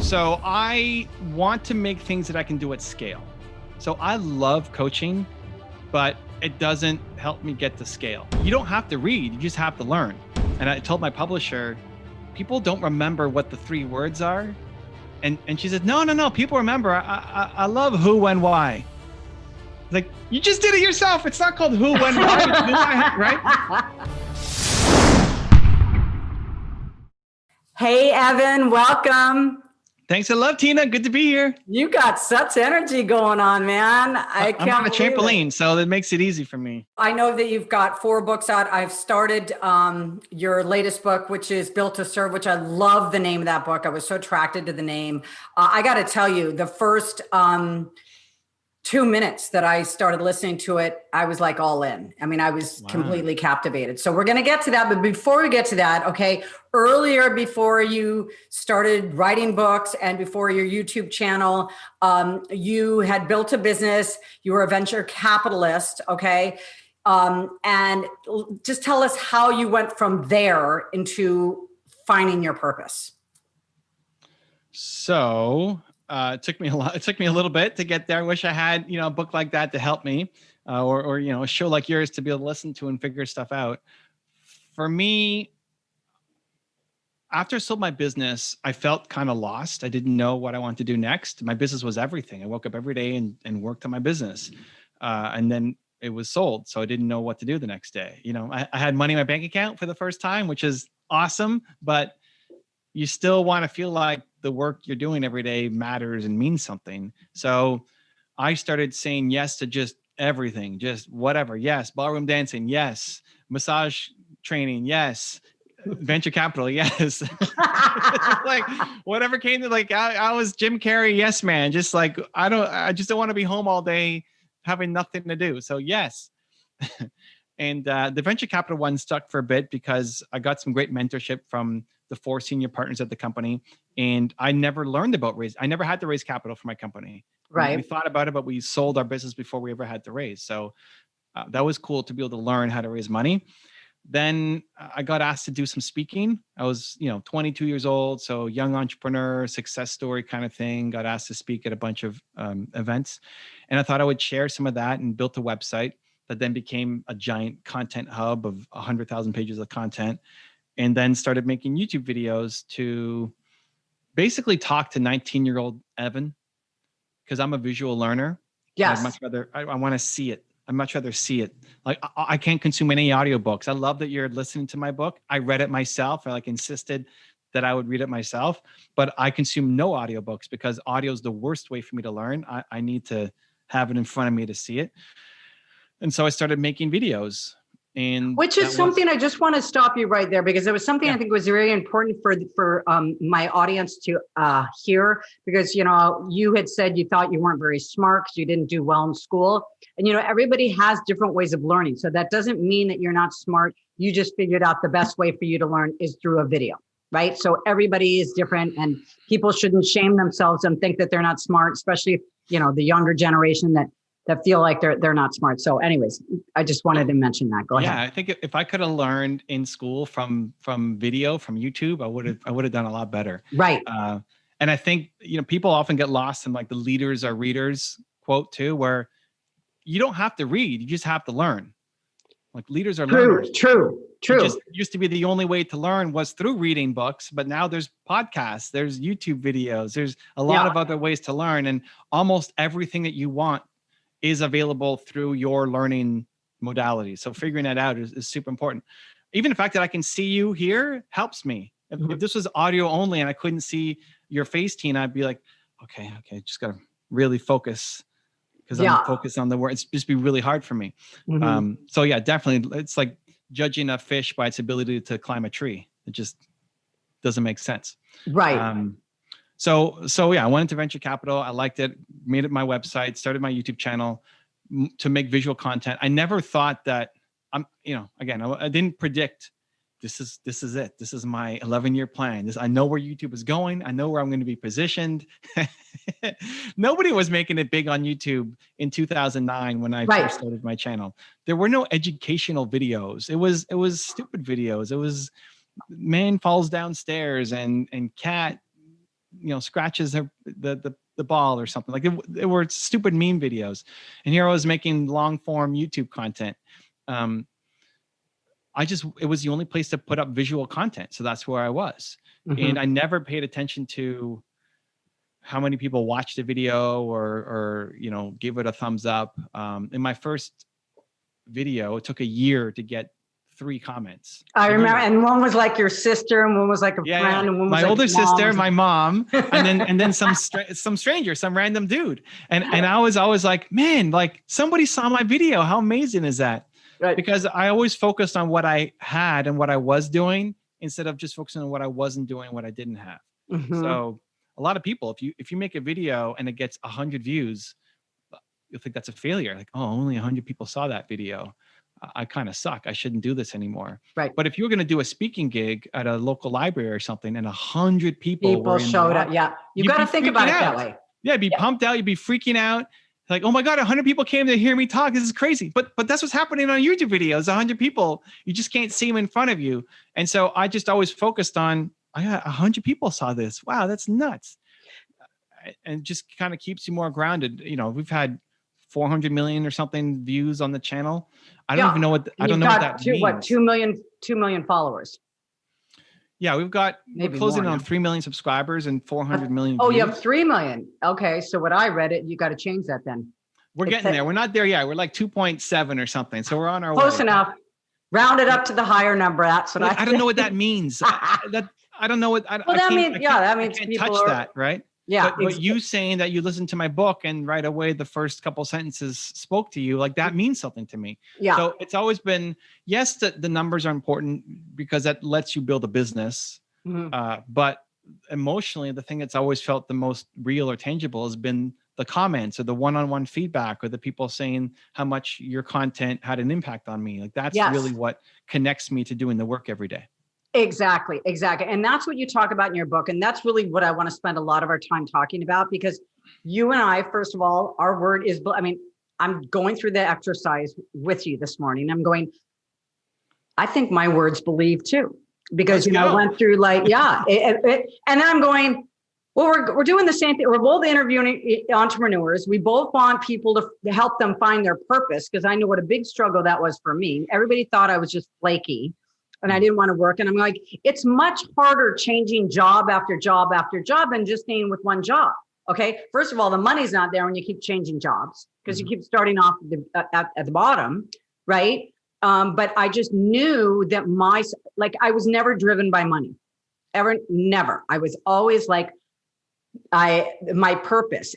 So I want to make things that I can do at scale. So I love coaching, but it doesn't help me get to scale. You don't have to read, you just have to learn. And I told my publisher, people don't remember what the 3 words are. And she said, no, people remember. I love who, when, why. Like, you just did it yourself. It's not called who, when, why, it's who, right? Hey, Evan, welcome. Thanks a lot, Tina. Good to be here. You got such energy going on, man. I'm on a trampoline, so that makes it easy for me. I know that you've got 4 books out. I've started your latest book, which is Built to Serve, which I love the name of that book. I was so attracted to the name. I got to tell you, the first 2 minutes that I started listening to it, I was like all in. I mean, I was completely captivated. So we're going to get to that. But before we get to that, okay, earlier, before you started writing books and before your YouTube channel, you had built a business. You were a venture capitalist, okay? And just tell us how you went from there into finding your purpose. So it took me a little bit to get there. I wish I had, a book like that to help me, or a show like yours to be able to listen to and figure stuff out. For me, after I sold my business, I felt kind of lost. I didn't know what I wanted to do next. My business was everything. I woke up every day and worked on my business. And then it was sold. So I didn't know what to do the next day. I had money in my bank account for the first time, which is awesome, but you still want to feel like the work you're doing every day matters and means something. So I started saying yes to just everything, just whatever. Yes. Ballroom dancing. Yes. Massage training. Yes. Venture capital. Yes. Like whatever came to, like, I was Jim Carrey. Yes, man. Just like, I just don't want to be home all day having nothing to do. So yes. And the venture capital one stuck for a bit because I got some great mentorship from the 4 senior partners at the company. And I never learned about I never had to raise capital for my company. Right. We thought about it, but we sold our business before we ever had to raise. So that was cool to be able to learn how to raise money. Then I got asked to do some speaking. I was, 22 years old. So young entrepreneur, success story kind of thing. Got asked to speak at a bunch of events. And I thought I would share some of that and built a website that then became a giant content hub of 100,000 pages of content. And then started making YouTube videos to basically talk to 19-year-old Evan, because I'm a visual learner. Yes. I'd much rather, I want to see it. I'd much rather see it. Like I can't consume any audiobooks. I love that you're listening to my book. I read it myself. I insisted that I would read it myself, but I consume no audiobooks because audio is the worst way for me to learn. I need to have it in front of me to see it. And so I started making videos. Which is something I just want to stop you right there, because it was something I think was very important for my audience to hear, because, you had said you thought you weren't very smart because you didn't do well in school. And, everybody has different ways of learning. So that doesn't mean that you're not smart. You just figured out the best way for you to learn is through a video, right? So everybody is different, and people shouldn't shame themselves and think that they're not smart, especially, the younger generation that feel like they're not smart. So anyways, I just wanted to mention that. Go ahead. Yeah, I think if I could have learned in school from video, from YouTube, I would have done a lot better. Right. And I think, people often get lost in like the leaders are readers quote too, where you don't have to read, you just have to learn. Like leaders are learners. True. It just used to be the only way to learn was through reading books, but now there's podcasts, there's YouTube videos, there's a lot of other ways to learn, and almost everything that you want is available through your learning modality. So figuring that out is super important. Even the fact that I can see you here helps me. If this was audio only and I couldn't see your face, Tina, I'd be like, okay, just gotta really focus, because I'm focused on the word. It's just be really hard for me. So yeah, definitely. It's like judging a fish by its ability to climb a tree. It just doesn't make sense. Right. So yeah, I went into venture capital. I liked it, made it my website, started my YouTube channel to make visual content. I never thought that again, I didn't predict this is it. This is my 11-year plan. I know where YouTube is going. I know where I'm going to be positioned. Nobody was making it big on YouTube in 2009 when I first started my channel. There were no educational videos. It was stupid videos. It was man falls downstairs and cat scratches the ball or something. Like they were stupid meme videos. And here I was making long form YouTube content. It was the only place to put up visual content. So that's where I was. Mm-hmm. And I never paid attention to how many people watched the video or give it a thumbs up. In my first video, it took a year to get 3 comments. I remember, and one was like your sister, and one was like a friend, and one was my like older sister, mom. my mom, and then some stranger, some random dude. And I was always like, man, like somebody saw my video. How amazing is that? Right. Because I always focused on what I had and what I was doing instead of just focusing on what I wasn't doing, what I didn't have. Mm-hmm. So a lot of people, if you make a video and it gets 100 views, you'll think that's a failure. Like, oh, only 100 people saw that video. I kind of suck. I shouldn't do this anymore. Right. But if you're going to do a speaking gig at a local library or something, and 100 people showed up, you got to think about it that way. Yeah, be pumped out. You'd be freaking out. Like, oh my God, 100 people came to hear me talk. This is crazy. But that's what's happening on YouTube videos. 100 people, you just can't see them in front of you. And so I just always focused on, 100 people saw this. Wow, that's nuts. And just kind of keeps you more grounded. We've had 400 million or something views on the channel. I don't even know what that means. What, 2 million followers? Yeah, we're closing on 3 million subscribers and 400 million views. You have 3 million. Okay, so what I read you got to change that then. We're getting there. We're not there yet. We're like 2.7 or something. So we're on our way. Close enough. Round it up to the higher number. That's what I don't know what that means. I don't know what. That means people touch that, right? Yeah. But you saying that you listened to my book and right away the first couple sentences spoke to you, like that means something to me. Yeah. So it's always been, yes, the numbers are important because that lets you build a business. Mm-hmm. But emotionally, the thing that's always felt the most real or tangible has been the comments or the one-on-one feedback or the people saying how much your content had an impact on me. Like that's really what connects me to doing the work every day. Exactly. And that's what you talk about in your book. And that's really what I want to spend a lot of our time talking about, because you and I, first of all, our word is, I'm going through the exercise with you this morning. I think my words believe too, because, I went through and then I'm going, well, we're doing the same thing. We're both interviewing entrepreneurs. We both want people to help them find their purpose, because I know what a big struggle that was for me. Everybody thought I was just flaky. And I didn't want to work. And I'm like, it's much harder changing job after job after job than just staying with one job. Okay. First of all, the money's not there when you keep changing jobs, because you keep starting off at the bottom. Right. But I just knew that I was never driven by money. Never. I was always like, my purpose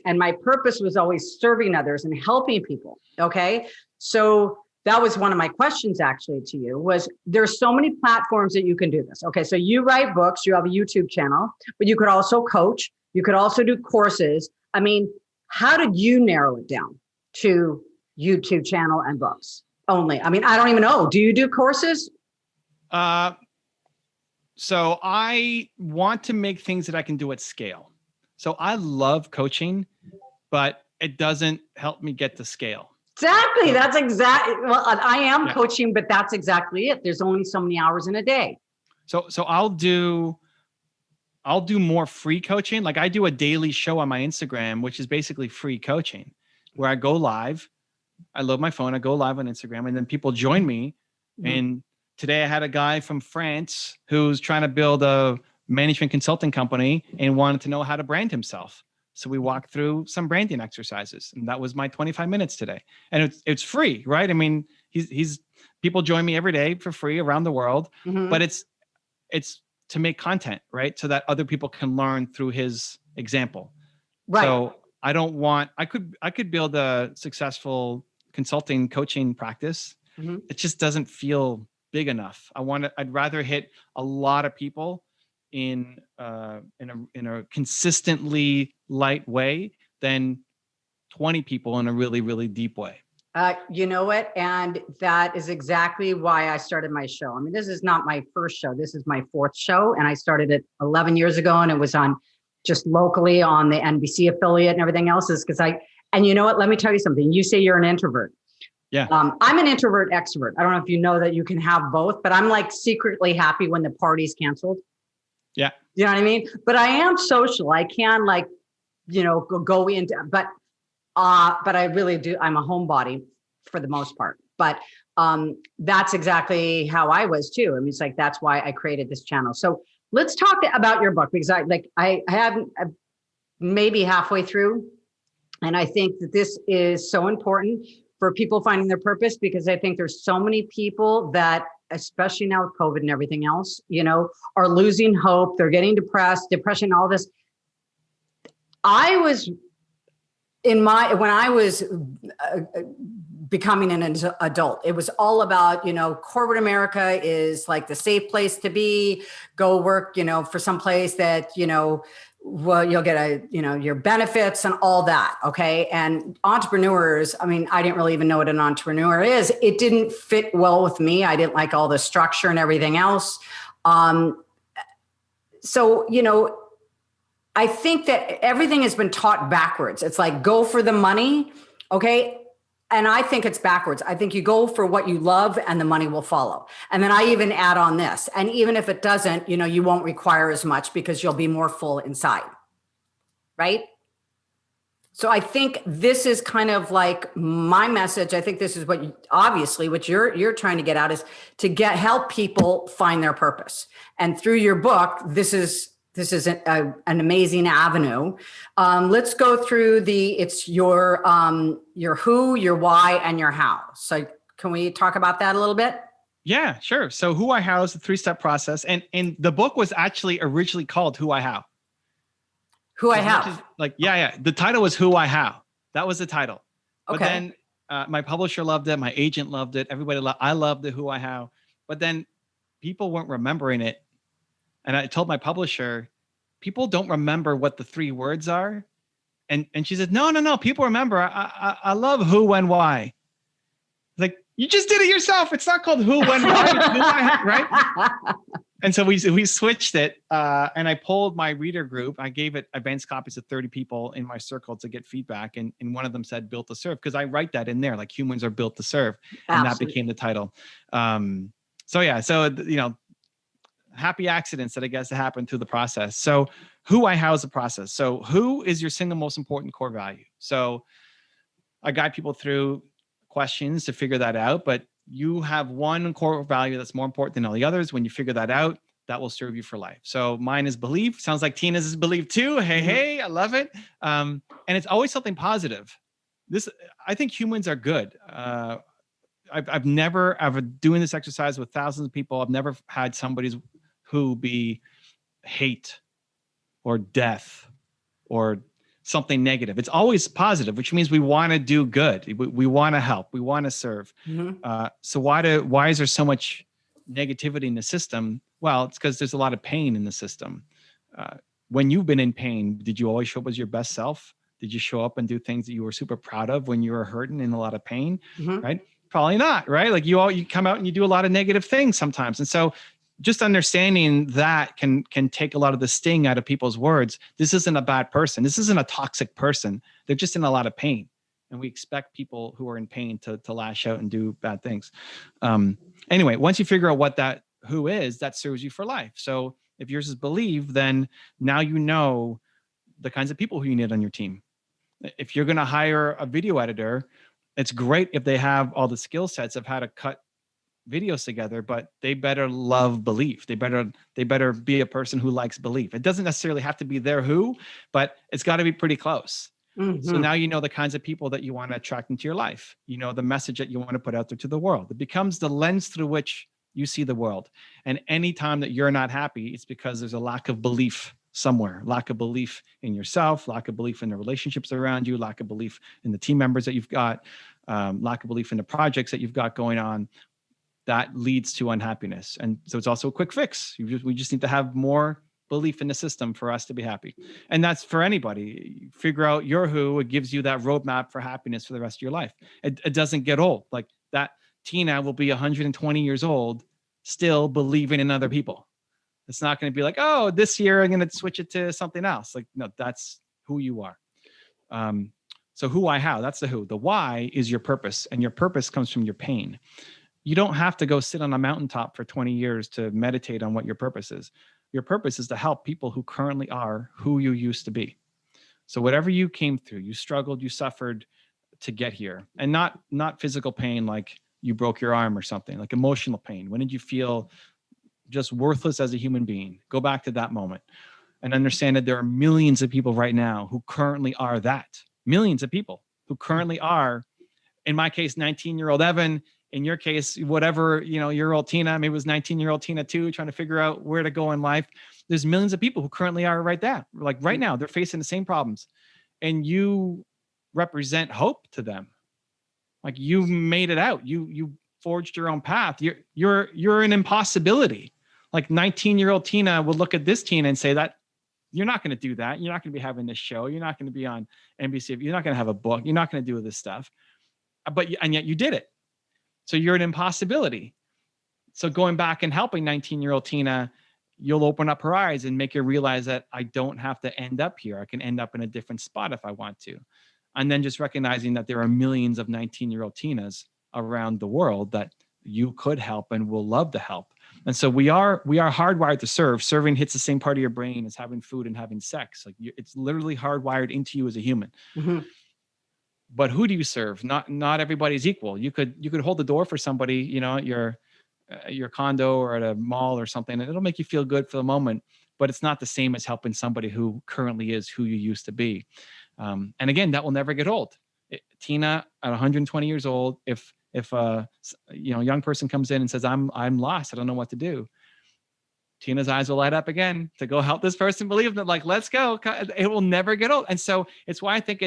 was always serving others and helping people. Okay. So that was one of my questions actually to you, was there's so many platforms that you can do this. Okay. So you write books, you have a YouTube channel, but you could also coach. You could also do courses. How did you narrow it down to YouTube channel and books only? I don't even know. Do you do courses? So I want to make things that I can do at scale. So I love coaching, but it doesn't help me get to scale. Exactly. That's exactly. Well, I am coaching, but that's exactly it. There's only so many hours in a day. So I'll do more free coaching. Like I do a daily show on my Instagram, which is basically free coaching, where I go live. I load my phone. I go live on Instagram, and then people join me. Mm-hmm. And today I had a guy from France who's trying to build a management consulting company and wanted to know how to brand himself. So we walked through some branding exercises, and that was my 25 minutes today. And it's free, right? He's people join me every day for free around the world, but it's to make content, right? So that other people can learn through his example. Right. So I could build a successful consulting coaching practice. Mm-hmm. It just doesn't feel big enough. I'd rather hit a lot of people in a consistently light way than 20 people in a really, really deep way. You know what? And that is exactly why I started my show. This is not my first show. This is my 4th show. And I started it 11 years ago, and it was on just locally on the NBC affiliate and everything else is and you know what? Let me tell you something. You say you're an introvert. Yeah. I'm an introvert extrovert. I don't know if you know that you can have both, but I'm like secretly happy when the party's canceled. Yeah. You know what I mean? But I am social. I can like, go into, but I really do. I'm a homebody for the most part, but that's exactly how I was too. I mean, it's like, that's why I created this channel. So let's talk about your book, because I haven't maybe halfway through. And I think that this is so important for people finding their purpose, because I think there's so many people that, especially now with COVID and everything else, are losing hope. They're getting depression, all this. I was when I was becoming an adult, it was all about, corporate America is like the safe place to be. Go work, for some place that, well, you'll get your benefits and all that. Okay. And entrepreneurs, I mean, I didn't really even know what an entrepreneur is. It didn't fit well with me. I didn't like all the structure and everything else. So, I think that everything has been taught backwards. It's like, go for the money. Okay. And I think it's backwards. I think you go for what you love and the money will follow. And then I even add on this. And even if it doesn't, you won't require as much because you'll be more full inside. Right. So I think this is kind of like my message. I think this is what you're trying to get out, is to help people find their purpose. And through your book, this is an amazing avenue. Let's go through it's your who, your why, and your how. So can we talk about that a little bit? Yeah, sure. So Who I How is a 3-step process. And the book was actually originally called Who I How. Who I Have. Yeah. The title was Who I How. That was the title. But okay. then my publisher loved it. My agent loved it. I loved the Who I How. But then people weren't remembering it. And I told my publisher, people don't remember what the 3 words are. And she said, no, people remember. I love who, when, why. Like, you just did it yourself. It's not called who, when, why. It's who I have, right? And so we switched it. And I polled my reader group. I gave it advanced copies to 30 people in my circle to get feedback. And one of them said built to serve, because I write that in there, like humans are built to serve. And Absolutely. that became the title. Happy accidents that I guess happen through the process. So Who I How is the process. So who is your single most important core value? So I guide people through questions to figure that out, but you have one core value that's more important than all the others. When you figure that out, that will serve you for life. So mine is belief. Sounds like Tina's is belief too. Hey, I love it. And it's always something positive. I think humans are good. I've never doing this exercise with thousands of people. I've never had somebody's who be hate or death or something negative. It's always positive, which means we want to do good. We want to help. We want to serve. So why is there so much negativity in the system? Well, it's because there's a lot of pain in the system. When you've been in pain, did you always show up as your best self? Did you show up and do things that you were super proud of when you were hurting in a lot of pain? Right? Probably not, right? Like you come out and you do a lot of negative things sometimes. And so just understanding that can take a lot of the sting out of people's words. This isn't a bad person. This isn't a toxic person. They're just in a lot of pain. And we expect people who are in pain to lash out and do bad things. Anyway, once you figure out what that who is, that serves you for life. So if yours is believe, then now you know the kinds of people who you need on your team. If you're going to hire a video editor, it's great if they have all the skill sets of how to cut videos together, but they better love belief. They better be a person who likes belief. It doesn't necessarily have to be their who, but it's got to be pretty close. So now you know the kinds of people that you want to attract into your life. You know the message that you want to put out there to the world. It becomes the lens through which you see the world. And anytime that you're not happy, it's because there's a lack of belief somewhere. Lack of belief in yourself, lack of belief in the relationships around you, lack of belief in the team members that you've got, lack of belief in the projects that you've got going on. That leads to unhappiness. And so it's also a quick fix. We just need to have more belief in the system for us to be happy. And that's for anybody. Figure out your who. It gives you that roadmap for happiness for the rest of your life. It doesn't get old. Like that Tina will be 120 years old, still believing in other people. It's not going to be like, oh, this year I'm going to switch it to something else. Like, no, that's who you are. So who, why, how, that's the who. The why is your purpose, and your purpose comes from your pain. You don't have to go sit on a mountaintop for 20 years to meditate on what your purpose is. Your purpose is to help people who currently are who you used to be. So whatever you came through, you struggled, you suffered to get here, and not physical pain like you broke your arm or something, like emotional pain. When did you feel just worthless as a human being? Go back to that moment and understand that there are millions of people right now who currently are that. Millions of people who currently are, in my case, 19-year-old Evan. In your case, whatever, year old Tina, maybe it was 19-year-old Tina too, trying to figure out where to go in life. There's millions of people who currently are right there. Like right now, they're facing the same problems. And you represent hope to them. Like you made it out. You forged your own path. You're an impossibility. Like 19-year-old Tina would look at this Tina and say that you're not going to do that. You're not going to be having this show. You're not going to be on NBC. You're not going to have a book. You're not going to do this stuff. And yet you did it. So you're an impossibility. So going back and helping 19-year-old Tina, you'll open up her eyes and make her realize that I don't have to end up here. I can end up in a different spot if I want to. And then just recognizing that there are millions of 19-year-old Tinas around the world that you could help and will love to help. And so we are hardwired to serve. Serving hits the same part of your brain as having food and having sex. Like it's literally hardwired into you as a human. Mm-hmm. But who do you serve? Not everybody's equal. You could hold the door for somebody, at your condo or at a mall or something, and it'll make you feel good for the moment. But it's not the same as helping somebody who currently is who you used to be. And again, that will never get old. Tina, at 120 years old, if a young person comes in and says, I'm lost, I don't know what to do, Tina's eyes will light up again to go help this person believe that, like, let's go. It will never get old. And so it's why I think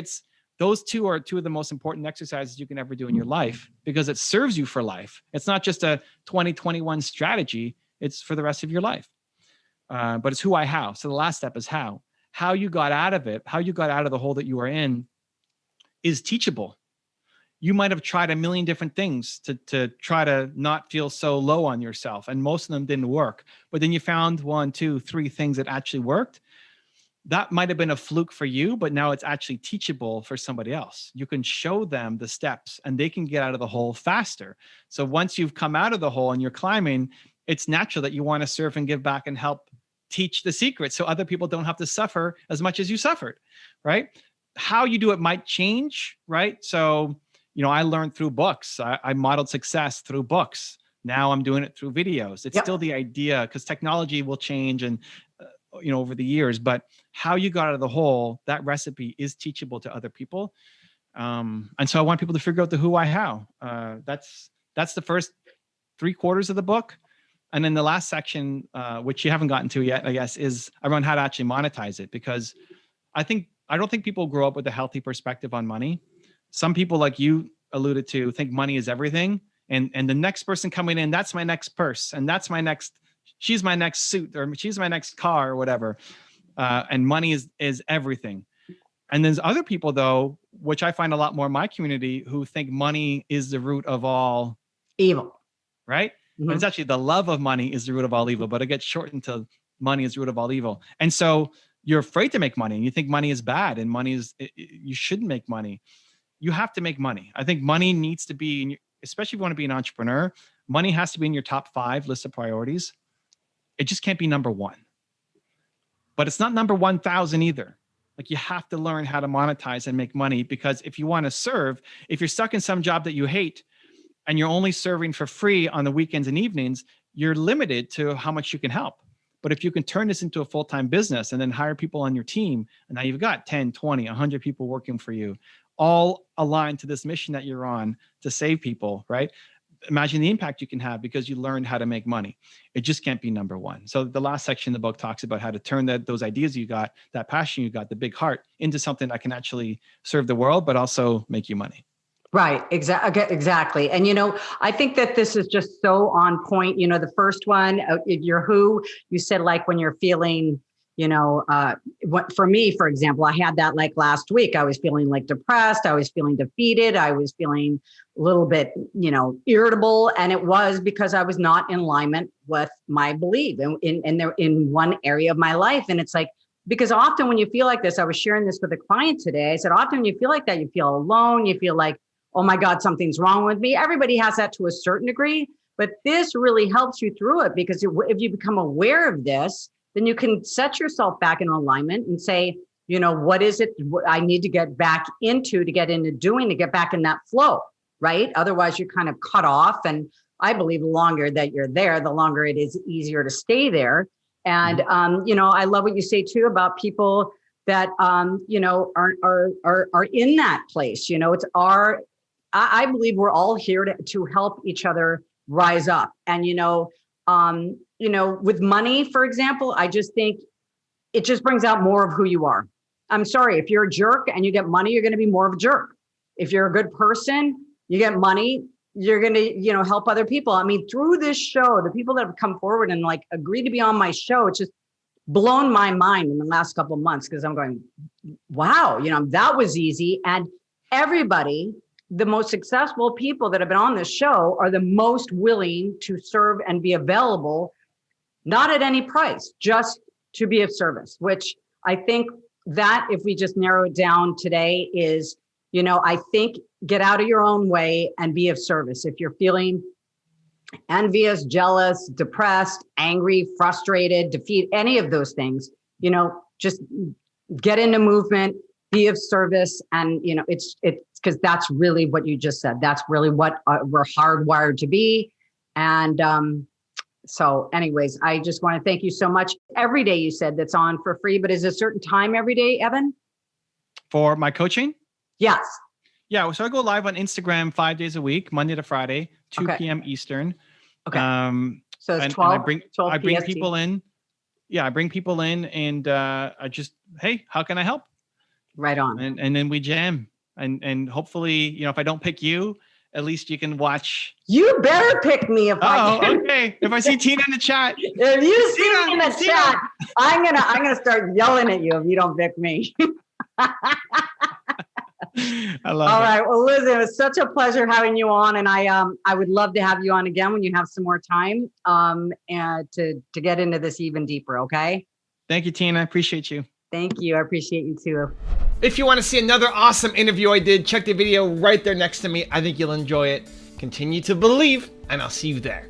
those two are two of the most important exercises you can ever do in your life, because it serves you for life. It's not just a 2021 strategy. It's for the rest of your life. But it's who, how. So the last step is how. How you got out of it, how you got out of the hole that you are in is teachable. You might have tried a million different things to try to not feel so low on yourself. And most of them didn't work. But then you found 1, 2, 3 things that actually worked. That might have been a fluke for you, but now it's actually teachable for somebody else. You can show them the steps and they can get out of the hole faster. So once you've come out of the hole and you're climbing, it's natural that you want to serve and give back and help teach the secret so other people don't have to suffer as much as you suffered, right? How you do it might change, right? So, I learned through books. I modeled success through books. Now I'm doing it through videos. It's still the idea, because technology will change and over the years, but how you got out of the hole, that recipe is teachable to other people. And so I want people to figure out the who, why, how. That's the first 3/4 of the book. And then the last section, which you haven't gotten to yet, I guess, is around how to actually monetize it. Because I don't think people grow up with a healthy perspective on money. Some people, like you alluded to, think money is everything. And the next person coming in, that's my next purse. And that's she's my next suit, or she's my next car, or whatever. And money is everything. And there's other people, though, which I find a lot more in my community, who think money is the root of all evil. Right? Mm-hmm. But it's actually the love of money is the root of all evil, but it gets shortened to money is the root of all evil. And so you're afraid to make money, and you think money is bad, and you shouldn't make money. You have to make money. I think money needs to be, especially if you want to be an entrepreneur, money has to be in your top 5 list of priorities. It just can't be number 1. But it's not number 1,000 either. Like, you have to learn how to monetize and make money, because if you want to serve, if you're stuck in some job that you hate and you're only serving for free on the weekends and evenings, you're limited to how much you can help. But if you can turn this into a full-time business and then hire people on your team, and now you've got 10, 20, 100 people working for you, all aligned to this mission that you're on to save people, right? Imagine the impact you can have because you learned how to make money. It just can't be number 1. So the last section of the book talks about how to turn those ideas you got, that passion you got, the big heart, into something that can actually serve the world, but also make you money. Right. Exactly. And, I think that this is just so on point. The first one, your who, you said, like, when you're feeling, for me, for example, I had that like last week. I was feeling like depressed. I was feeling defeated. I was feeling a little bit, irritable. And it was because I was not in alignment with my belief in one area of my life. And it's like, because often when you feel like this, I was sharing this with a client today. I said, often when you feel like that, you feel alone. You feel like, oh my God, something's wrong with me. Everybody has that to a certain degree, but this really helps you through it, because if you become aware of this, then you can set yourself back in alignment and say, you know, what is it I need to get back into, to get into doing, to get back in that flow, right? Otherwise you're kind of cut off. And I believe the longer that you're there, the longer it is easier to stay there. And, you know, I love what you say too about people that, you know, are in that place. You know, it's I believe we're all here to help each other rise up. And, you know, with money, for example, I just think it just brings out more of who you are. I'm sorry, if you're a jerk and you get money, you're going to be more of a jerk. If you're a good person, you get money, you're going to, you know, help other people. I mean, through this show, the people that have come forward and like agreed to be on my show, it's just blown my mind in the last couple of months, because I'm going, wow, you know, that was easy. And everybody, the most successful people that have been on this show are the most willing to serve and be available, not at any price, just to be of service, which I think that if we just narrow it down today is, you know, I think get out of your own way and be of service. If you're feeling envious, jealous, depressed, angry, frustrated, defeat, any of those things, you know, just get into movement, be of service. And, you know, it's because that's really what you just said. That's really what we're hardwired to be. And, so anyways, I just want to thank you so much. Every day you said that's on for free, but is it a certain time every day, Evan? For my coaching? Yes. Yeah. So I go live on Instagram 5 days a week, Monday to Friday, 2 p.m. Eastern. Okay. So it's and 12, I bring 12 PST. people in. Yeah. I bring people in and I just, hey, how can I help? Right on. And then we jam and hopefully, you know, if I don't pick you, at least you can watch. You better pick me if I can. Okay. If I see Tina in the chat. If you see me in the chat, I'm gonna start yelling at you if you don't pick me. I love it. All right. Well, Liz, it was such a pleasure having you on, and I would love to have you on again when you have some more time, and to get into this even deeper. Okay. Thank you, Tina. I appreciate you. Thank you. I appreciate you too. If you want to see another awesome interview I did, check the video right there next to me. I think you'll enjoy it. Continue to believe, and I'll see you there.